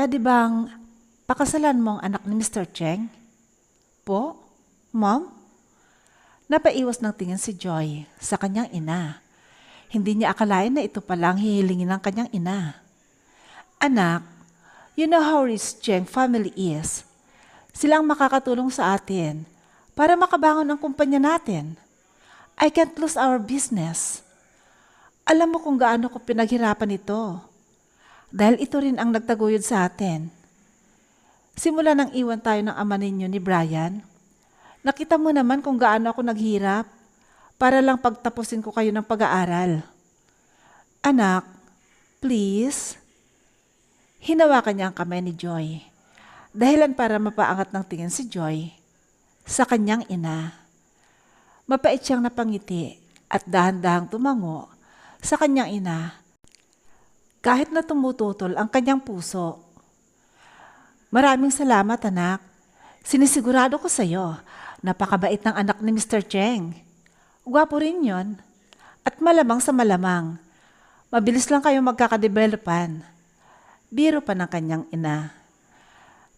Pwede bang pakasalan mo ang anak ni Mr. Cheng? Po? Mom? Napaiwas ng tingin si Joy sa kanyang ina. Hindi niya akalain na ito palang hihilingin ng kanyang ina. Anak, you know how rich Cheng family is. Silang makakatulong sa atin para makabangon ang kumpanya natin. I can't lose our business. Alam mo kung gaano ko pinaghirapan ito. Dahil ito rin ang nagtaguyod sa atin. Simula nang iwan tayo ng ama ninyo ni Brian, nakita mo naman kung gaano ako naghirap para lang pagtapusin ko kayo ng pag-aaral. Anak, please. Hinawakan niya ang kamay ni Joy. Dahilan para mapaangat ng tingin si Joy sa kanyang ina. Mapait siyang napangiti at dahan-dahang tumango sa kanyang ina kahit na tumututol ang kanyang puso. Maraming salamat, anak. Sinisigurado ko sa iyo, napakabait ng anak ni Mr. Cheng. Gwapo rin yon. At malamang sa malamang, mabilis lang kayo magkakadevelopan. Biro pa ng kanyang ina.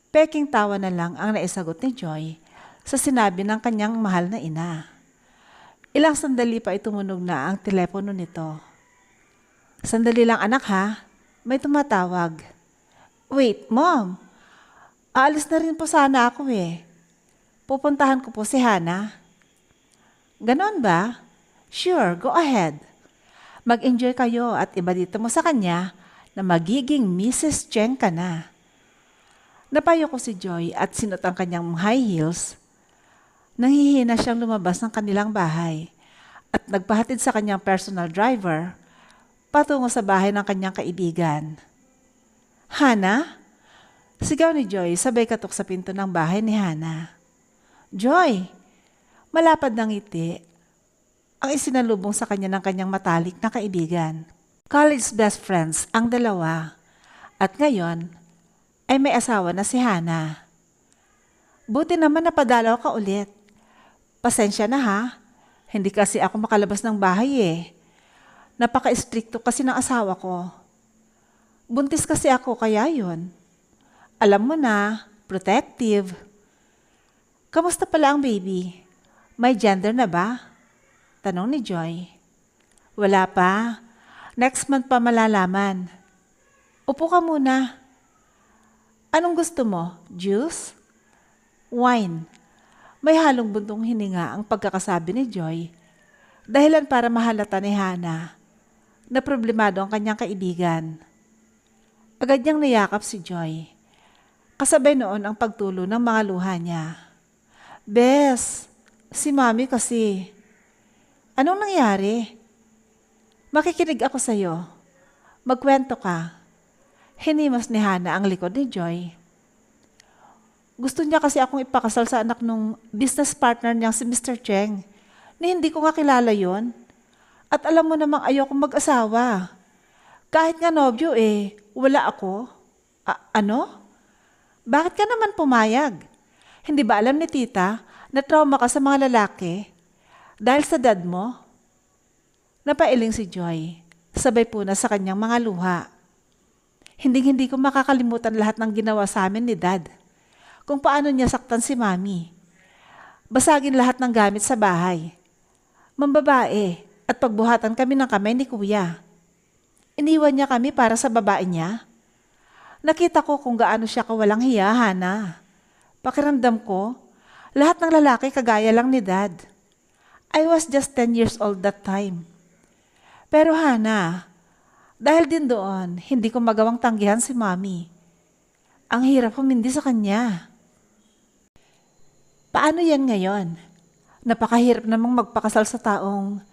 Peking tawa na lang ang naisagot ni Joy sa sinabi ng kanyang mahal na ina. Ilang sandali pa tumunog na ang telepono nito. Sandali lang anak ha, may tumatawag. Wait, Mom. Aalis na rin po sana ako eh. Pupuntahan ko po si Hana. Ganon ba? Sure, go ahead. Mag-enjoy kayo at ibadito mo sa kanya na magiging Mrs. Cheng ka na. Napayo ko si Joy at sinot ang kanyang high heels. Nanghihina siyang lumabas ng kanilang bahay at nagpahatid sa kanyang personal driver patungo sa bahay ng kanyang kaibigan. Hana? Sigaw ni Joy sabay katok sa pinto ng bahay ni Hana. Joy! Malapad ng ngiti ang isinalubong sa kanya ng kanyang matalik na kaibigan. College best friends ang dalawa at ngayon ay may asawa na si Hana. Buti naman napadalaw ka ulit. Pasensya na ha, hindi kasi ako makalabas ng bahay eh. Napaka-istrikto kasi ng asawa ko. Buntis kasi ako kaya yun. Alam mo na, protective. Kamusta pala ang baby? May gender na ba? Tanong ni Joy. Wala pa. Next month pa malalaman. Upo ka muna. Anong gusto mo? Juice? Wine. May halong buntong hininga ang pagkakasabi ni Joy. Dahilan para mahalata ni Hana na problemado ang kanyang kaibigan. Agad niyang niyakap si Joy. Kasabay noon ang pagtulo ng mga luha niya. Bes, si Mami kasi. Anong nangyari? Makikinig ako sa iyo. Magkwento ka. Hinimas ni Hana ang likod ni Joy. Gusto niya kasi akong ipakasal sa anak nung business partner niyang si Mr. Cheng. Ni hindi ko nga kilala yon. At alam mo namang ayokong mag-asawa. Kahit nga nobyo wala ako. Ano? Bakit ka naman pumayag? Hindi ba alam ni tita na trauma ka sa mga lalaki? Dahil sa dad mo? Napailing si Joy. Sabay po na sa kanyang mga luha. Hindi ko makakalimutan lahat ng ginawa sa amin ni dad. Kung paano niya saktan si mami. Basagin lahat ng gamit sa bahay. Mambabae at pagbuhatan kami ng kamay ni kuya. Iniwan niya kami para sa babae niya. Nakita ko kung gaano siya kawalang hiya, Hana. Pakiramdam ko, lahat ng lalaki kagaya lang ni dad. I was just 10 years old that time. Pero Hana, dahil din doon, hindi ko magawang tanggihan si mami. Ang hirap humindi sa kanya. Paano yan ngayon? Napakahirap namang magpakasal sa taong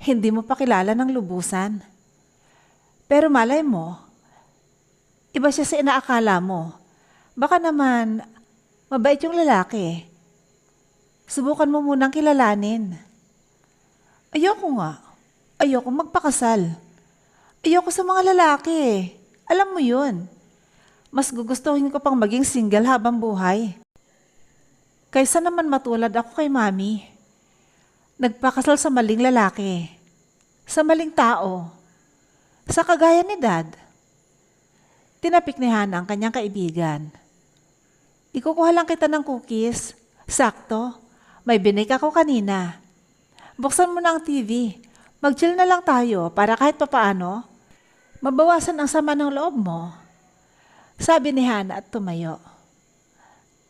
hindi mo pa kilala ng lubusan. Pero malay mo, iba siya sa inaakala mo. Baka naman, mabait yung lalaki. Subukan mo munang kilalanin. Ayoko nga. Ayoko magpakasal. Ayoko sa mga lalaki. Alam mo yun. Mas gugustuhin ko pang maging single habang buhay. Kaysa naman matulad ako kay mami. Nagpakasal sa maling lalaki. Sa maling tao. Sa kagaya ni dad. Tinapik ni Hana ang kanyang kaibigan. Ikukuha lang kita ng cookies. Sakto. May binig ako kanina. Buksan mo na ang TV. Mag-chill na lang tayo para kahit papaano, mabawasan ang sama ng loob mo. Sabi ni Hana at tumayo.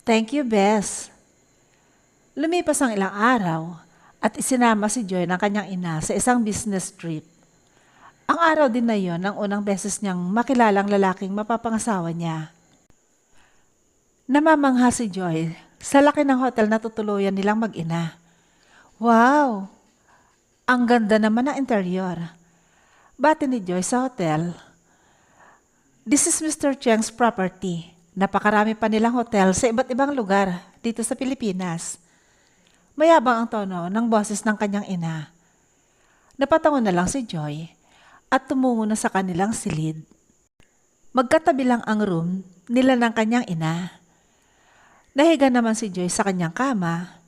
Thank you, Bess. Lumipas ang ilang araw at isinama si Joy ng kanyang ina sa isang business trip. Ang araw din na yon ang unang beses niyang makilalang lalaking mapapangasawa niya. Namamangha si Joy sa laki ng hotel na tutuluyan nilang mag-ina. Wow! Ang ganda naman ng interior. Bati ni Joy sa hotel. This is Mr. Cheng's property. Napakarami pa nilang hotel sa iba't ibang lugar dito sa Pilipinas. Mayabang ang tono ng boses ng kanyang ina. Napatango na lang si Joy at tumungo na sa kanilang silid. Magkatabi lang ang room nila ng kanyang ina. Nahiga naman si Joy sa kanyang kama,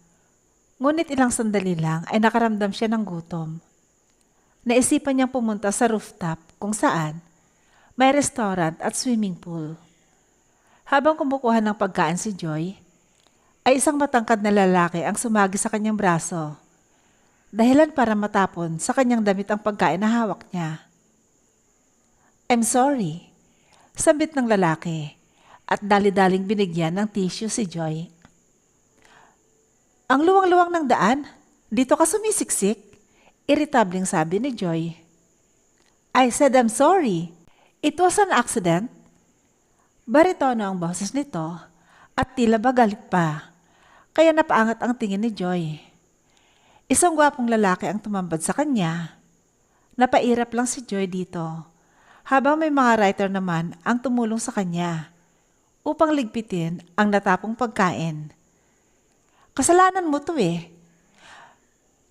ngunit ilang sandali lang ay nakaramdam siya ng gutom. Naisipan niyang pumunta sa rooftop kung saan may restaurant at swimming pool. Habang kumukuha ng pagkain si Joy, ay isang matangkad na lalaki ang sumagi sa kanyang braso, dahilan para matapon sa kanyang damit ang pagkain na hawak niya. I'm sorry, sabit ng lalaki at dali-daling binigyan ng tissue si Joy. Ang luwang-luwang ng daan, dito ka sumisiksik, iritabling sabi ni Joy. I said I'm sorry, it was an accident. Baritono ang boses nito at tila ba galit pa. Kaya napaangat ang tingin ni Joy. Isang gwapong lalaki ang tumambad sa kanya. Napairap lang si Joy dito, habang may mga writer naman ang tumulong sa kanya upang ligpitin ang natapong pagkain. Kasalanan mo to eh.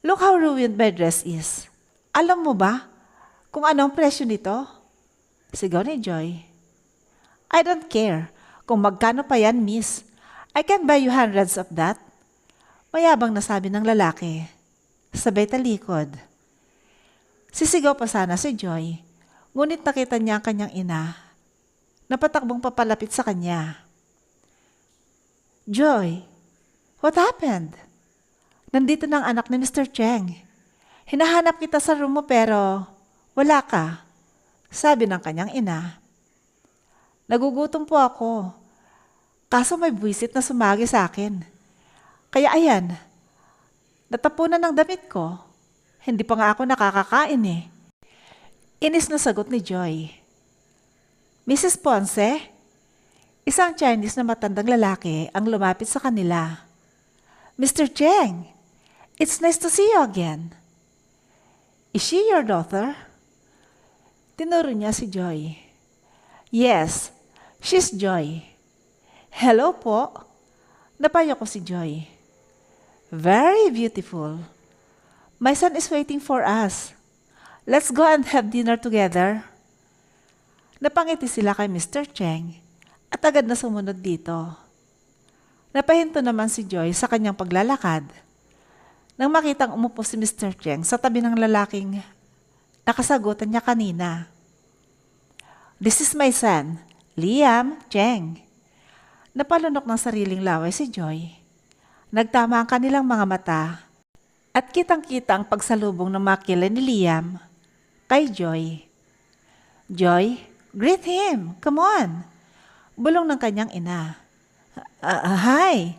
Look how ruined my dress is. Alam mo ba kung anong presyo nito? Sigaw ni Joy. I don't care kung magkano pa yan, miss. I can buy you hundreds of that. Mayabang na sabi ng lalaki. Sabay talikod. Sisigaw pa sana si Joy, ngunit nakita niya ang kanyang ina na patakbong papalapit sa kanya. Joy, what happened? Nandito na ang anak ni Mr. Cheng. Hinahanap kita sa room mo pero wala ka, sabi ng kanyang ina. Nagugutom po ako. Kaso may buwisit na sumagi sa akin. Kaya ayan, natapunan ng damit ko. Hindi pa nga ako nakakakain eh. Inis na sagot ni Joy. Mrs. Ponce, isang Chinese na matandang lalaki ang lumapit sa kanila. Mr. Cheng, it's nice to see you again. Is she your daughter? Tinuro niya si Joy. Yes, she's Joy. Hello po. Napayo ko si Joy. Very beautiful. My son is waiting for us. Let's go and have dinner together. Napangiti sila kay Mr. Cheng at agad na sumunod dito. Napahinto naman si Joy sa kanyang paglalakad nang makitang umupo si Mr. Cheng sa tabi ng lalaking nakasagutan niya kanina. This is my son, Liam Cheng. Napalunok ng sariling laway si Joy. Nagtama ang kanilang mga mata at kitang-kita ang pagsalubong ng mga kilay ni Liam kay Joy. Joy, greet him. Come on. Bulong ng kanyang ina. Hi.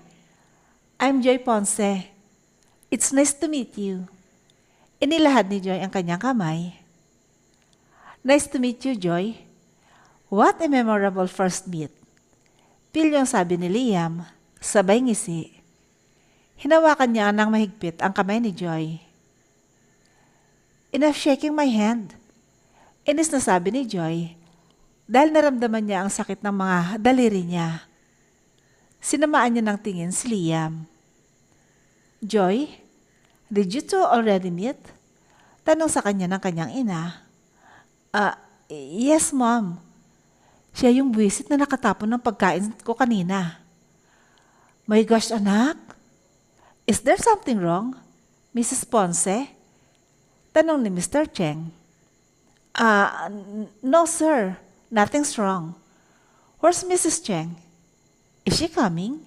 I'm Joy Ponce. It's nice to meet you. Inilahad ni Joy ang kanyang kamay. Nice to meet you, Joy. What a memorable first meet. Pilyong sabi ni Liam, sabay ngisi. Hinawakan niya ng mahigpit ang kamay ni Joy. Enough shaking my hand. Inis na sabi ni Joy dahil naramdaman niya ang sakit ng mga daliri niya. Sinamaan niya ng tingin si Liam. Joy, did you two already meet? Tanong sa kanya ng kanyang ina. Yes, Mom. Siya yung buwisit na nakatapon ng pagkain ko kanina. My gosh, anak. Is there something wrong, Mrs. Ponce? Tanong ni Mr. Cheng. No, sir. Nothing's wrong. Where's Mrs. Cheng? Is she coming?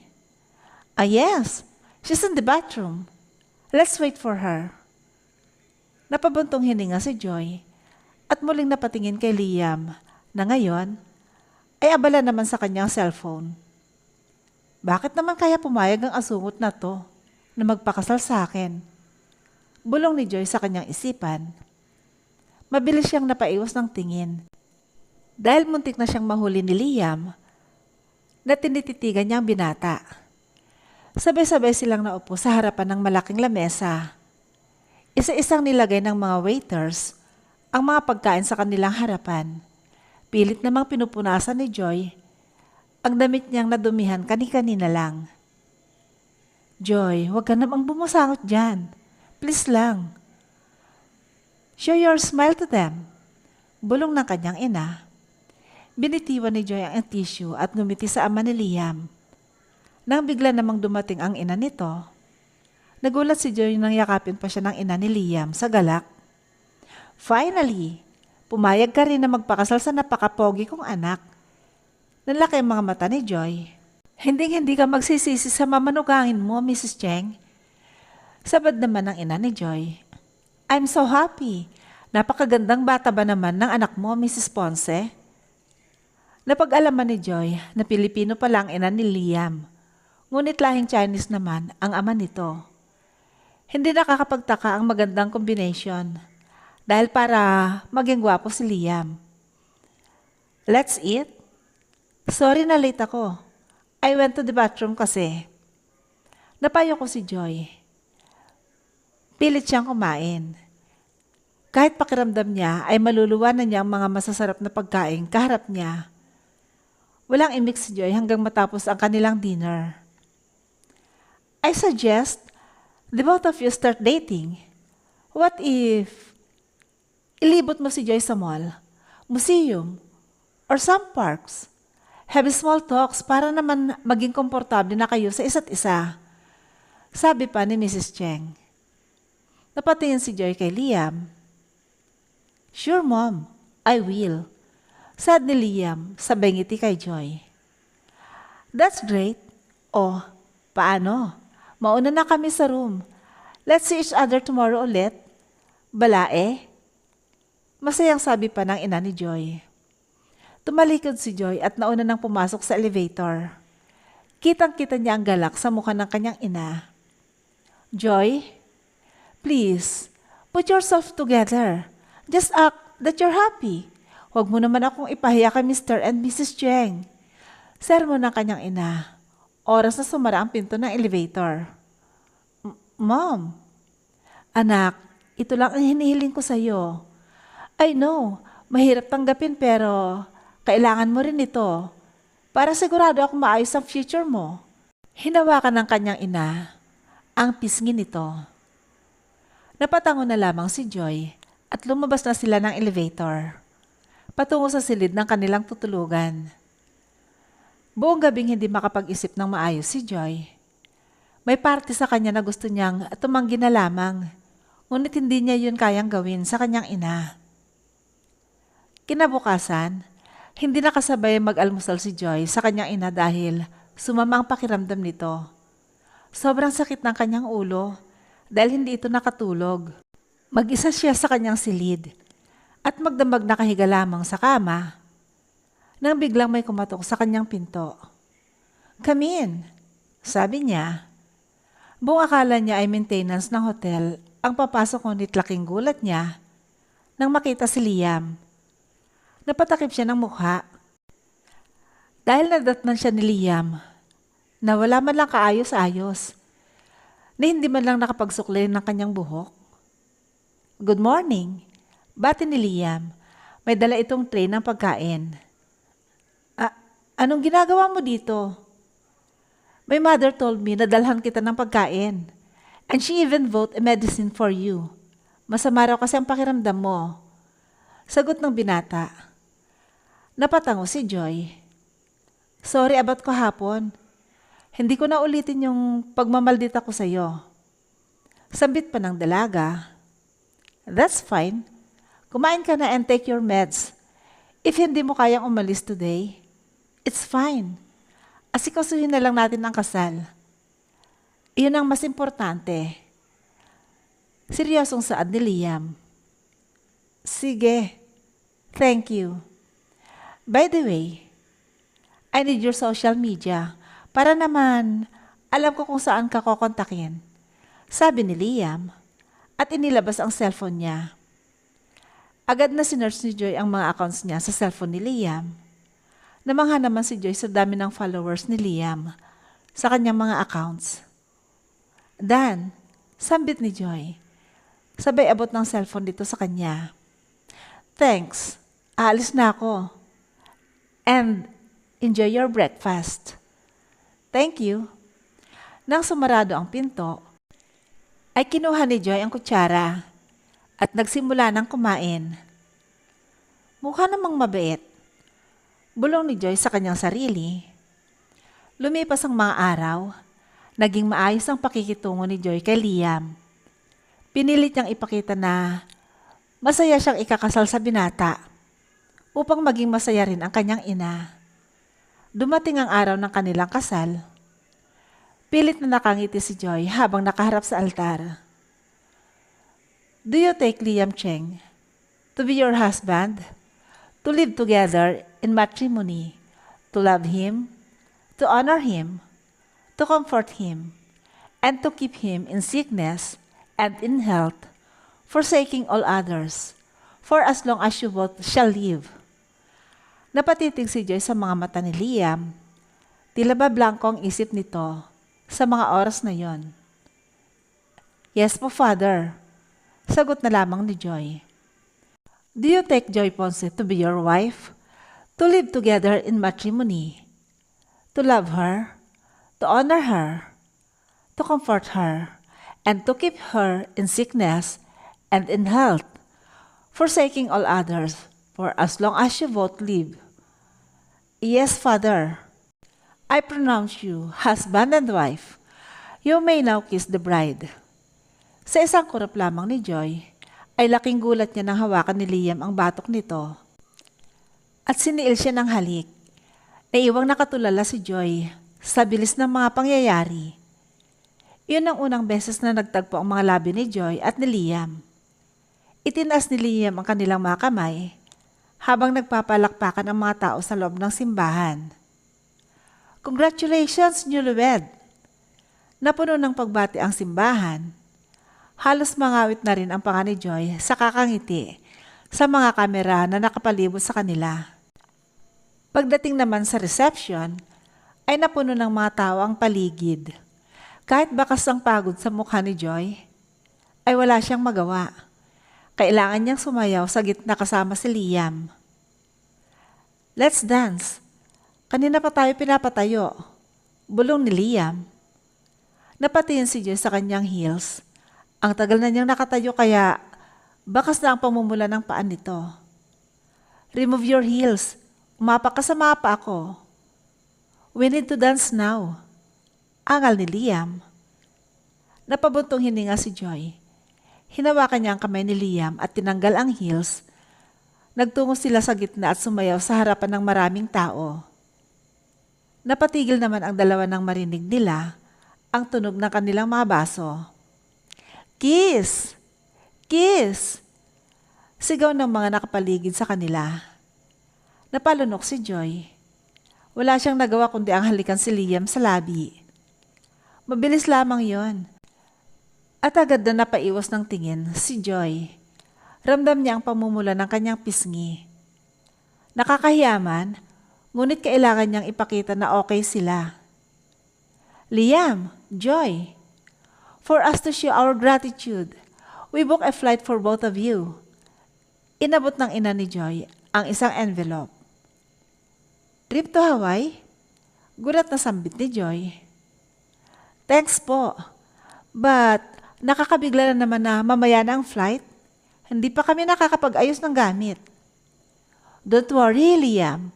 Ah, yes. She's in the bathroom. Let's wait for her. Napabuntong hininga si Joy at muling napatingin kay Liam na ngayon ay abala naman sa kanyang cellphone. Bakit naman kaya pumayag ang asungot na to na magpakasal sa akin? Bulong ni Joy sa kanyang isipan. Mabilis siyang napaiwas ng tingin dahil muntik na siyang mahuli ni Liam na tinititigan niya ang binata. Sabay-sabay silang naupo sa harapan ng malaking lamesa. Isa-isang nilagay ng mga waiters ang mga pagkain sa kanilang harapan. Pilit namang pinupunasan ni Joy ang damit niyang nadumihan kani-kanina lang. Joy, huwag ka namang bumusangot dyan. Please lang. Show your smile to them. Bulong ng kanyang ina. Binitiwan ni Joy ang tissue at ngumiti sa ama ni Liam. Nang bigla namang dumating ang ina nito, nagulat si Joy nang yakapin pa siya ng ina ni Liam sa galak. Finally, pumayag ka rin na magpakasal sa napakapogi kong anak. Nalaki ang mga mata ni Joy. Hindi ka magsisisi sa mamanugangin mo, Mrs. Cheng. Sabad naman ang ina ni Joy. I'm so happy. Napakagandang bata ba naman ng anak mo, Mrs. Ponce? Napag-alaman ni Joy na Pilipino pala ang ina ni Liam. Ngunit lahing Chinese naman ang ama nito. Hindi nakakapagtaka ang magandang combination dahil para maging gwapo si Liam. Let's eat? Sorry na late ako. I went to the bathroom kasi. Napayo ko si Joy. Pilit siyang kumain. Kahit pakiramdam niya ay maluluwa na niya ang mga masasarap na pagkain kaharap niya. Walang imik si Joy hanggang matapos ang kanilang dinner. I suggest the both of you start dating. What if ilibot mo si Joy sa mall, museum, or some parks? Have small talks para naman maging komportable na kayo sa isa't isa. Sabi pa ni Mrs. Cheng. Napatingin si Joy kay Liam. Sure, Mom. I will. Saad ni Liam, sabay ngiti kay Joy. That's great. Oh, paano? Mauna na kami sa room. Let's see each other tomorrow ulit. Balae? Masayang sabi pa ng ina ni Joy. Tumalikod si Joy at nauna nang pumasok sa elevator. Kitang-kita niya ang galak sa mukha ng kanyang ina. Joy, please, put yourself together. Just act that you're happy. Huwag mo naman akong ipahiya kay Mr. and Mrs. Cheng. Sermon ng kanyang ina. Oras na sumara ang pinto ng elevator. Mom, anak, ito lang ang hinihiling ko sa'yo. I know, mahirap tanggapin pero kailangan mo rin ito para sigurado akong maayos ang future mo. Hinawakan ng kanyang ina ang pisngi nito. Napatango na lamang si Joy at lumabas na sila ng elevator patungo sa silid ng kanilang tutulugan. Buong gabing hindi makapag-isip ng maayos si Joy. May parte sa kanya na gusto niyang tumanggi na lamang, ngunit hindi niya yun kayang gawin sa kanyang ina. Kinabukasan, hindi nakasabay mag-almusal si Joy sa kanyang ina dahil sumama ang pakiramdam nito. Sobrang sakit ng kanyang ulo dahil hindi ito nakatulog. Mag-isa siya sa kanyang silid at magdamag nakahiga lamang sa kama nang biglang may kumatok sa kanyang pinto. Come in, sabi niya. Buong akala niya ay maintenance ng hotel ang papasok ngunit laking gulat niya nang makita si Liam. Napatakip siya ng mukha. Dahil nadatnan siya ni Liam na wala man lang kaayos-ayos, na hindi man lang nakapagsuklay ng kanyang buhok. Good morning, bati ni Liam. May dala itong tray ng pagkain. Anong ginagawa mo dito? My mother told me na dalhan kita ng pagkain. And she even bought a medicine for you. Masama raw kasi ang pakiramdam mo. Sagot ng binata. Napatango si Joy. Sorry about kahapon. Hindi ko na ulitin yung pagmamaldita ko sa'yo. Sambit pa ng dalaga. That's fine. Kumain ka na and take your meds. If hindi mo kayang umalis today, It's fine. Asikasuhin na lang natin ang kasal. Iyon ang mas importante. Seryosong saad ni Liam. Sige. Thank you. By the way, I need your social media para naman alam ko kung saan ka kokontakin. Sabi ni Liam at inilabas ang cellphone niya. Agad na sinearch ni Joy ang mga accounts niya sa cellphone ni Liam. Namangha naman si Joy sa dami ng followers ni Liam sa kanyang mga accounts. Dan, sambit ni Joy. Sabay abot ng cellphone dito sa kanya. Thanks, aalis na ako. And enjoy your breakfast. Thank you. Nang sumarado ang pinto, ay kinuha ni Joy ang kutsara at nagsimula ng kumain. Mukha namang mabait. Bulong ni Joy sa kanyang sarili. Lumipas ang mga araw, naging maayos ang pakikitungo ni Joy kay Liam. Pinilit niyang ipakita na masaya siyang ikakasal sa binata upang maging masaya rin ang kanyang ina. Dumating ang araw ng kanilang kasal. Pilit na nakangiti si Joy habang nakaharap sa altar. Do you take Liam Cheng to be your husband, to live together in matrimony, to love him, to honor him, to comfort him, and to keep him in sickness and in health, forsaking all others, for as long as you both shall live? Napatitig si Joy sa mga mata ni Liam. Tila ba blanco ang isip nito sa mga oras na yon. Yes po, Father. Sagot na lamang ni Joy. Do you take Joy Ponce to be your wife, to live together in matrimony, to love her, to honor her, to comfort her, and to keep her in sickness and in health, forsaking all others, for as long as you both live? Yes, Father. I pronounce you husband and wife. You may now kiss the bride. Sa isang kurap lamang ni Joy, ay laking gulat niya nang hawakan ni Liam ang batok nito. At siniil siya ng halik. Naiwang nakatulala si Joy sa bilis ng mga pangyayari. Iyon ang unang beses na nagtagpo ang mga labi ni Joy at ni Liam. Itinaas ni Liam ang kanilang mga kamay habang nagpapalakpakan ang mga tao sa loob ng simbahan. Congratulations, newlywed! Napuno ng pagbati ang simbahan. Halos mangawit na rin ang panga ni Joy sa kakangiti sa mga kamera na nakapalibot sa kanila. Pagdating naman sa reception, ay napuno ng mga tao ang paligid. Kahit bakas ang pagod sa mukha ni Joy, ay wala siyang magawa. Kailangan niyang sumayaw sa gitna kasama si Liam. Let's dance! Kanina pa tayo pinapatayo. Bulong ni Liam. Napatingin si Joy sa kanyang heels. Ang tagal na niyang nakatayo kaya bakas na ang pamumula ng paan nito. Remove your heels. Umapak ka sa mapa ako. We need to dance now. Angal ni Liam. Napabuntong hininga si Joy. Hinawakan niya ang kamay ni Liam at tinanggal ang heels. Nagtungo sila sa gitna at sumayaw sa harapan ng maraming tao. Napatigil naman ang dalawa nang marinig nila ang tunog ng kanilang mga baso. Kiss! Kiss! Sigaw ng mga nakapaligid sa kanila. Napalunok si Joy. Wala siyang nagawa kundi ang halikan si Liam sa labi. Mabilis lamang yon. At agad na napaiwas ng tingin si Joy. Ramdam niya ang pamumula ng kanyang pisngi. Nakakahiyaman, ngunit kailangan niyang ipakita na okay sila. Liam, Joy, for us to show our gratitude, we book a flight for both of you. Inabot ng ina ni Joy ang isang envelope. Trip to Hawaii? Gulat na sambit ni Joy. Thanks po. But nakakabigla na naman na mamaya na ang flight. Hindi pa kami nakakapag-ayos ng gamit. Don't worry, Liam.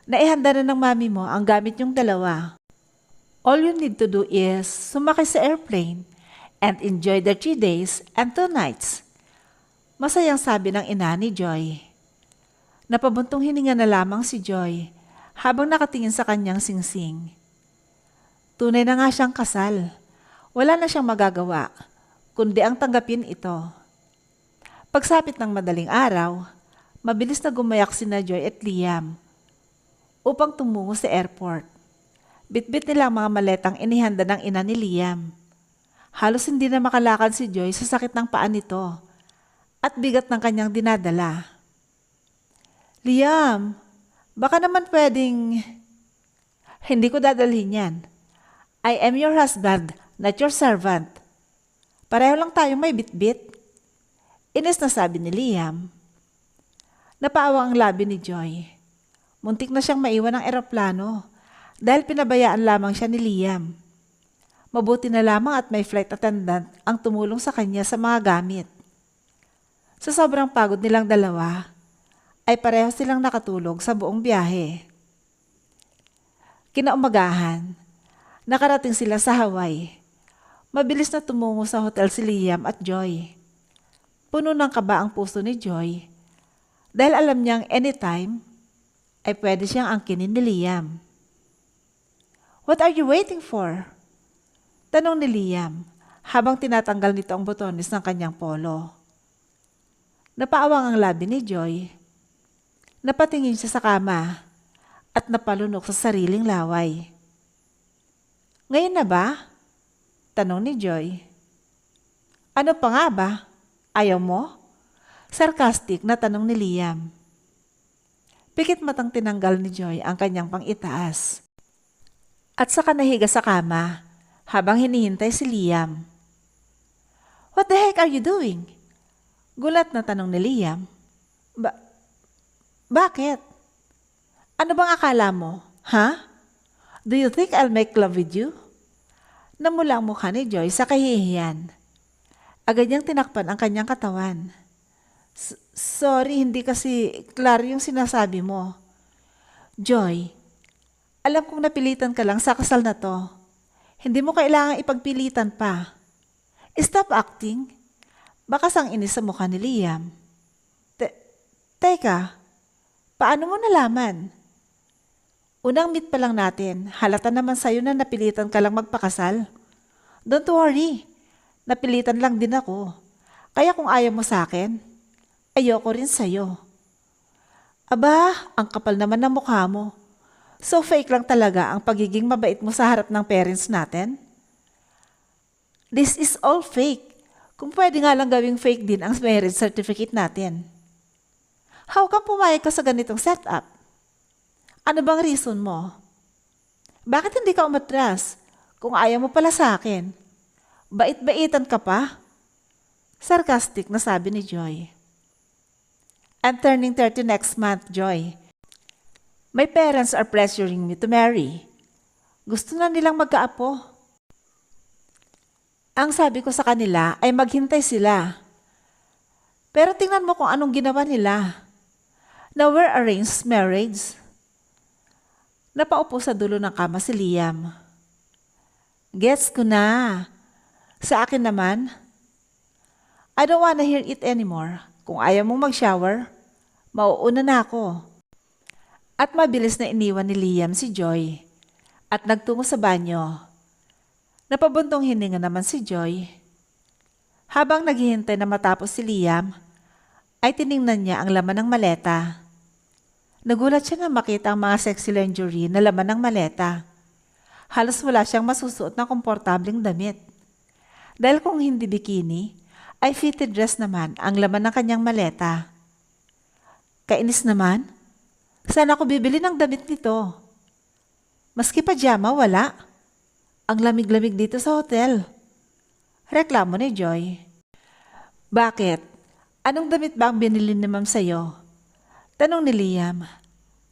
Naihanda na ng mami mo ang gamit yung dalawa. All you need to do is sumakay sa airplane and enjoy the 3 days and 2 nights. Masayang sabi ng ina ni Joy. Napabuntong hininga na lamang si Joy habang nakatingin sa kanyang singsing. Tunay na nga siyang kasal. Wala na siyang magagawa, kundi ang tanggapin ito. Pagsapit ng madaling araw, mabilis na gumayak sina Joy at Liam upang tumungo sa airport. Bitbit nila ang mga maletang inihanda ng ina ni Liam. Halos hindi na makalakad si Joy sa sakit ng paa nito at bigat ng kanyang dinadala. Liam, baka naman pwedeng... Hindi ko dadalhin yan. I am your husband, not your servant. Pareho lang tayong may bitbit. Inis na sabi ni Liam. Napaawa ang labi ni Joy. Muntik na siyang maiwan ng eroplano dahil pinabayaan lamang siya ni Liam. Mabuti na lamang at may flight attendant ang tumulong sa kanya sa mga gamit. Sa sobrang pagod nilang dalawa, ay pareho silang nakatulog sa buong biyahe. Kinaumagahan, nakarating sila sa Hawaii. Mabilis na tumungo sa hotel si Liam at Joy. Puno ng kaba ang puso ni Joy dahil alam niyang anytime ay pwede siyang angkinin ni Liam. What are you waiting for? Tanong ni Liam habang tinatanggal nito ang botones ng kanyang polo. Napaawang ang labi ni Joy. Napatingin siya sa kama at napalunok sa sariling laway. Ngayon na ba? Tanong ni Joy. Ano pa nga ba? Ayaw mo? Sarcastic na tanong ni Liam. Pikit matang tinanggal ni Joy ang kanyang pang-itaas. At saka nahiga sa kama habang hinihintay si Liam. What the heck are you doing? Gulat na tanong ni Liam. Bakit? Ano bang akala mo? Ha? Do you think I'll make love with you? Namula ang mukha ni Joy sa kahihiyan. Agad niyang tinakpan ang kanyang katawan. Sorry, hindi kasi klaro yung sinasabi mo. Joy, alam kong napilitan ka lang sa kasal na to. Hindi mo kailangang ipagpilitan pa. Stop acting. Baka sang inis sa mukha ni Liam. Teka, paano mo nalaman? Unang meet pa lang natin, halata naman sa'yo na napilitan ka lang magpakasal. Don't worry. Napilitan lang din ako. Kaya kung ayaw mo sa akin, ayoko rin sa'yo. Aba, ang kapal naman ng mukha mo. So fake lang talaga ang pagiging mabait mo sa harap ng parents natin? This is all fake. Kung pwede nga lang gawing fake din ang marriage certificate natin. How come pumayag ka sa ganitong setup? Ano bang reason mo? Bakit hindi ka umatras kung ayaw mo pala sa akin? Bait-baitan ka pa? Sarcastic na sabi ni Joy. I'm turning 30 next month, Joy. My parents are pressuring me to marry. Gusto na nilang magkaapo. Ang sabi ko sa kanila ay maghintay sila. Pero tingnan mo kung anong ginawa nila. Na we're arranged marriage. Napaupo sa dulo ng kama si Liam. Gets ko na. Sa akin naman, I don't wanna hear it anymore. Kung ayaw mong mag-shower, mauuna na ako. At mabilis na iniwan ni Liam si Joy at nagtungo sa banyo. Napabuntong hininga naman si Joy. Habang naghihintay na matapos si Liam, ay tiningnan niya ang laman ng maleta. Nagulat siya na makita ang mga sexy lingerie na laman ng maleta. Halos wala siyang masusuot na komportableng damit. Dahil kung hindi bikini, ay fitted dress naman ang laman ng kanyang maleta. Kainis naman. Saan ako bibili ng damit nito? Maski pajama, wala. Ang lamig-lamig dito sa hotel. Reklamo ni Joy. Bakit? Anong damit ba ang binili ni Ma'am sa'yo? Tanong ni Liam.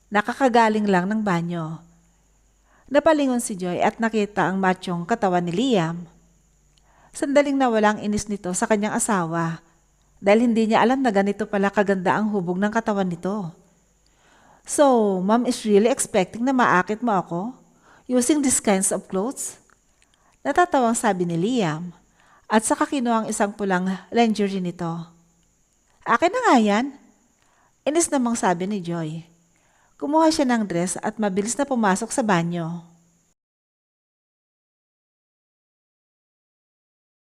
Nakakagaling lang ng banyo. Napalingon si Joy at nakita ang machong katawan ni Liam. Sandaling nawala ang inis nito sa kanyang asawa dahil hindi niya alam na ganito pala kaganda ang hubog ng katawan nito. So, Mom is really expecting na maakit mo ako using these kinds of clothes? Natatawang sabi ni Liam at saka kinuha ang isang pulang lingerie nito. Akin na nga yan. Inis namang sabi ni Joy. Kumuha siya ng dress at mabilis na pumasok sa banyo.